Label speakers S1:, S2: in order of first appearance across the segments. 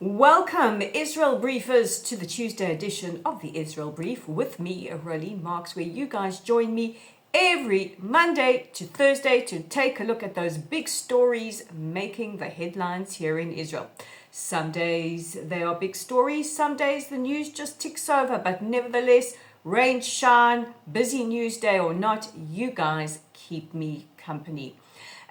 S1: Welcome, Israel Briefers, to the Tuesday edition of the Israel Brief with me, Rolene Marks, where you guys join me every Monday to Thursday to take a look at those big stories making the headlines here in Israel. Some days they are big stories, some days the news just ticks over, but nevertheless, rain, shine, busy news day or not, you guys keep me company.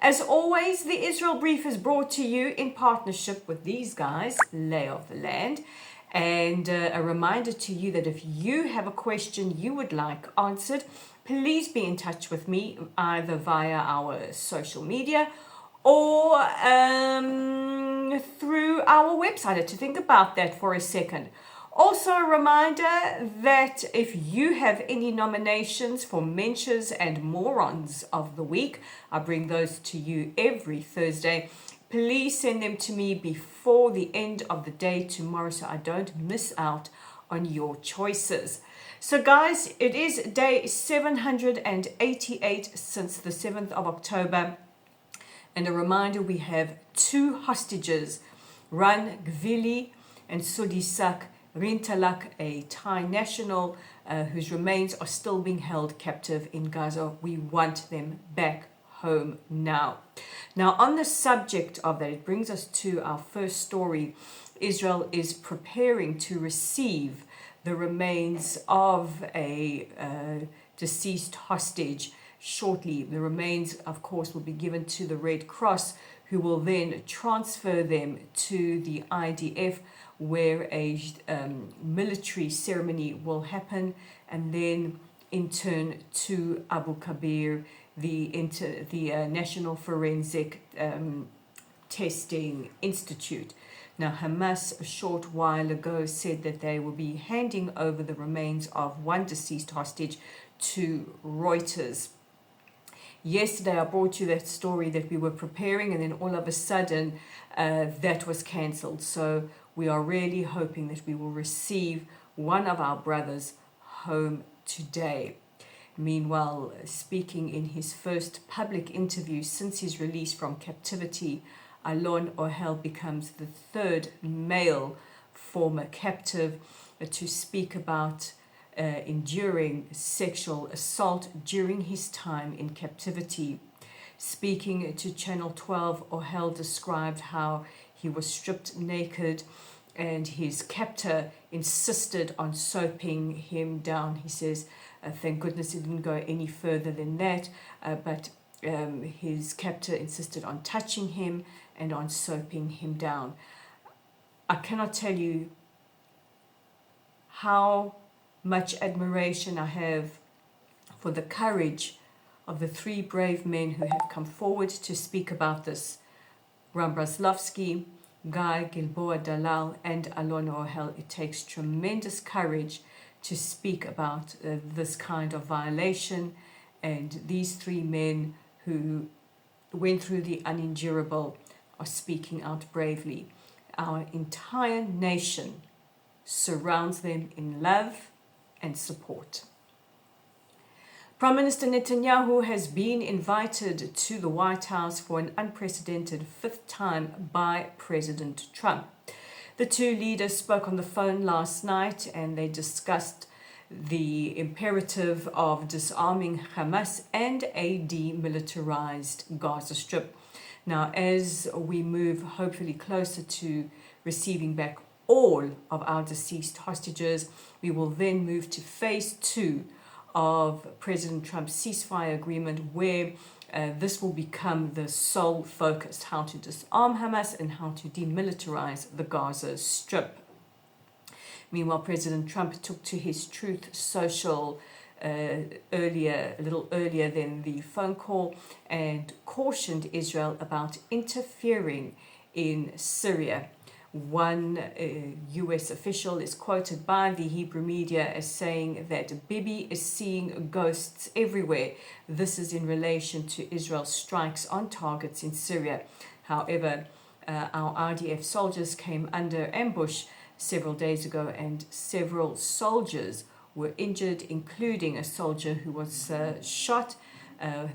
S1: As always, the Israel Brief is brought to you in partnership with these guys, Lay of the Land. And a reminder to you that if you have a question you would like answered, please be in touch with me either via our social media or through our website. To think about that for a second. Also a reminder that if you have any nominations for Mentions and Morons of the Week, I bring those to you every Thursday. Please send them to me before the end of the day tomorrow so I don't miss out on your choices. So guys, it is day 788 since the 7th of October. And a reminder, we have two hostages, Ran Gvili and Sudisak Rintalak, a Thai national whose remains are still being held captive in Gaza. We want them back home now. Now, on the subject of that, it brings us to our first story. Israel is preparing to receive the remains of a deceased hostage shortly. The remains, of course, will be given to the Red Cross, who will then transfer them to the IDF, where a military ceremony will happen, and then in turn to Abu Kabir, the National Forensic Testing Institute. Now, Hamas a short while ago said that they will be handing over the remains of one deceased hostage to Reuters. Yesterday, I brought you that story that we were preparing, and then all of a sudden, that was cancelled. So we are really hoping that we will receive one of our brothers home today. Meanwhile, speaking in his first public interview since his release from captivity, Alon Ohel becomes the third male former captive to speak about enduring sexual assault during his time in captivity. Speaking to Channel 12, Ohel described how he was stripped naked and his captor insisted on soaping him down. He says, thank goodness it didn't go any further than that, but his captor insisted on touching him and on soaping him down. I cannot tell you how much admiration I have for the courage of the three brave men who have come forward to speak about this. Ram Braslovsky, Guy Gilboa Dalal, and Alon Ohel. It takes tremendous courage to speak about this kind of violation, and these three men who went through the unendurable are speaking out bravely. Our entire nation surrounds them in love and support. Prime Minister Netanyahu has been invited to the White House for an unprecedented fifth time by President Trump. The two leaders spoke on the phone last night and they discussed the imperative of disarming Hamas and a demilitarized Gaza Strip. Now, as we move hopefully closer to receiving back all of our deceased hostages, we will then move to phase 2 of President Trump's ceasefire agreement, where this will become the sole focus, how to disarm Hamas and how to demilitarize the Gaza Strip. Meanwhile, President Trump took to his Truth Social a little earlier than the phone call, and cautioned Israel about interfering in Syria. One US official is quoted by the Hebrew media as saying that Bibi is seeing ghosts everywhere. This is in relation to Israel's strikes on targets in Syria. However, our IDF soldiers came under ambush several days ago and several soldiers were injured, including a soldier who was shot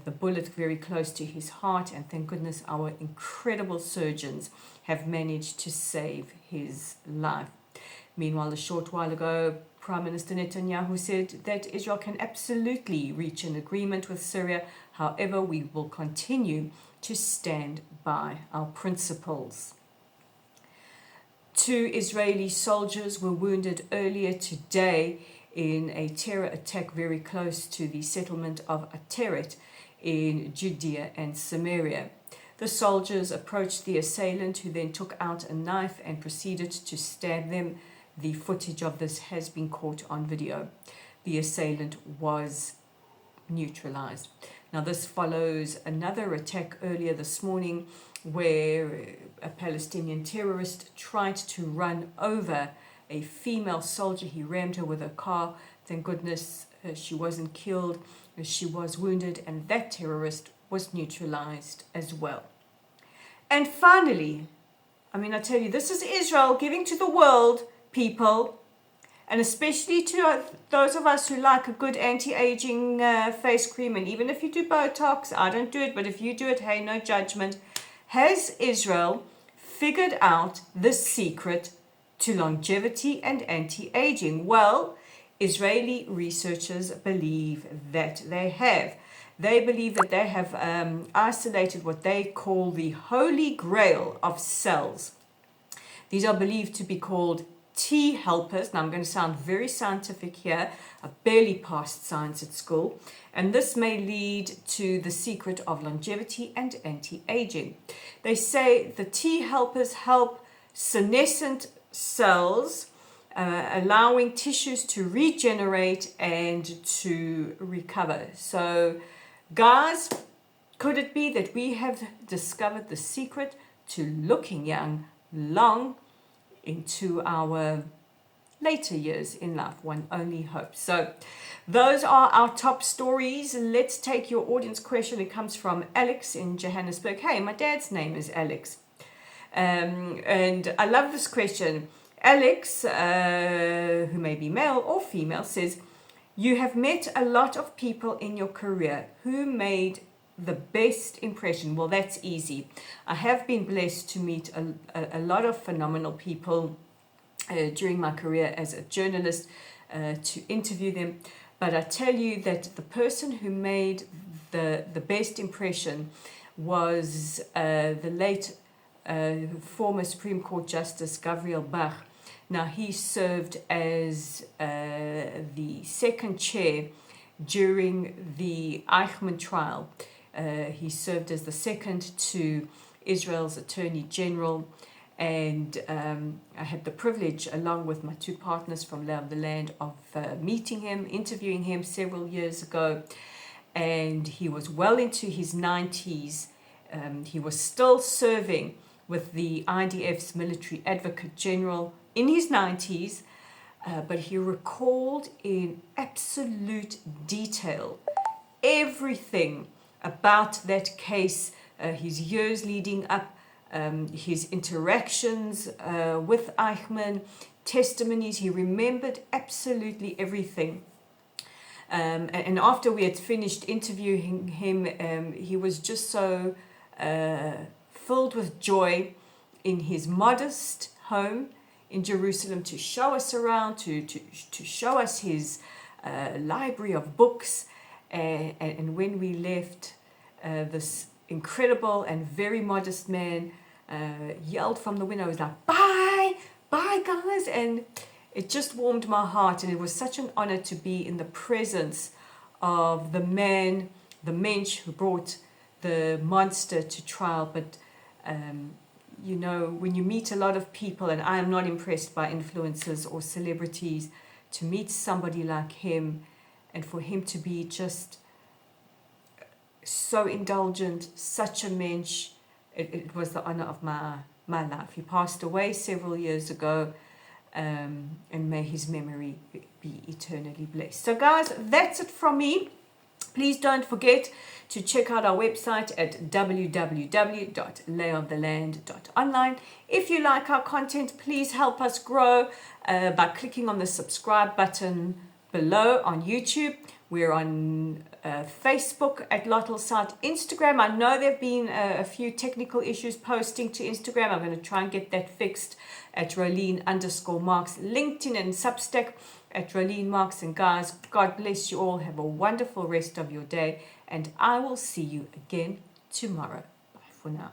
S1: the bullet very close to his heart, and thank goodness our incredible surgeons have managed to save his life. Meanwhile, a short while ago, Prime Minister Netanyahu said that Israel can absolutely reach an agreement with Syria. However, we will continue to stand by our principles. 2 Israeli soldiers were wounded earlier today in a terror attack very close to the settlement of Ateret in Judea and Samaria. The soldiers approached the assailant, who then took out a knife and proceeded to stab them. The footage of this has been caught on video. The assailant was neutralized. Now, this follows another attack earlier this morning where a Palestinian terrorist tried to run over a female soldier. He rammed her with a car. Thank goodness she wasn't killed. She was wounded, and that terrorist was neutralized as well. And finally, I tell you, this is Israel giving to the world, people, and especially to those of us who like a good anti-aging face cream. And even if you do Botox, I don't do it, but if you do it, hey, no judgment. Has Israel figured out the secret to longevity and anti-aging? Well, Israeli researchers believe that they have. They believe that they have isolated what they call the holy grail of cells. These are believed to be called T helpers. Now, I'm going to sound very scientific here. I barely passed science at school. And this may lead to the secret of longevity and anti-aging. They say the T helpers help senescent cells, allowing tissues to regenerate and to recover. So, guys, could it be that we have discovered the secret to looking young long into our later years in life? One only hopes. So those are our top stories. Let's take your audience question. It comes from Alex in Johannesburg. Hey, my dad's name is Alex. And I love this question. Alex, who may be male or female, says, you have met a lot of people in your career. Who made the best impression? Well, that's easy. I have been blessed to meet a lot of phenomenal people during my career as a journalist, to interview them. But I tell you that the person who made the best impression was the late former Supreme Court Justice Gabriel Bach. Now, he served as the second chair during the Eichmann trial. He served as the second to Israel's Attorney General, and I had the privilege, along with my 2 partners from Lay of the Land, of meeting him, interviewing him several years ago. And he was well into his 90s. He was still serving with the IDF's military advocate general in his 90s, but he recalled in absolute detail everything about that case, his years leading up, his interactions with Eichmann, testimonies. He remembered absolutely everything. And after we had finished interviewing him, he was just so filled with joy in his modest home in Jerusalem to show us around, to show us his library of books. And when we left, this incredible and very modest man yelled from the window. He was like, bye guys. And it just warmed my heart. And it was such an honor to be in the presence of the man, the mensch who brought the monster to trial. But when you meet a lot of people, and I am not impressed by influencers or celebrities, to meet somebody like him and for him to be just so indulgent, such a mensch, it was the honor of my life. He passed away several years ago, and may his memory be eternally blessed. So guys, that's it from me. Please don't forget to check out our website at www.layoftheland.online. If you like our content, please help us grow by clicking on the subscribe button below on YouTube. We're on Facebook at Lottelsite, Instagram. I know there have been a few technical issues posting to Instagram. I'm going to try and get that fixed at Rolene_Marks, LinkedIn and Substack at Rolene Marks. And guys, God bless you all. Have a wonderful rest of your day, and I will see you again tomorrow. Bye for now.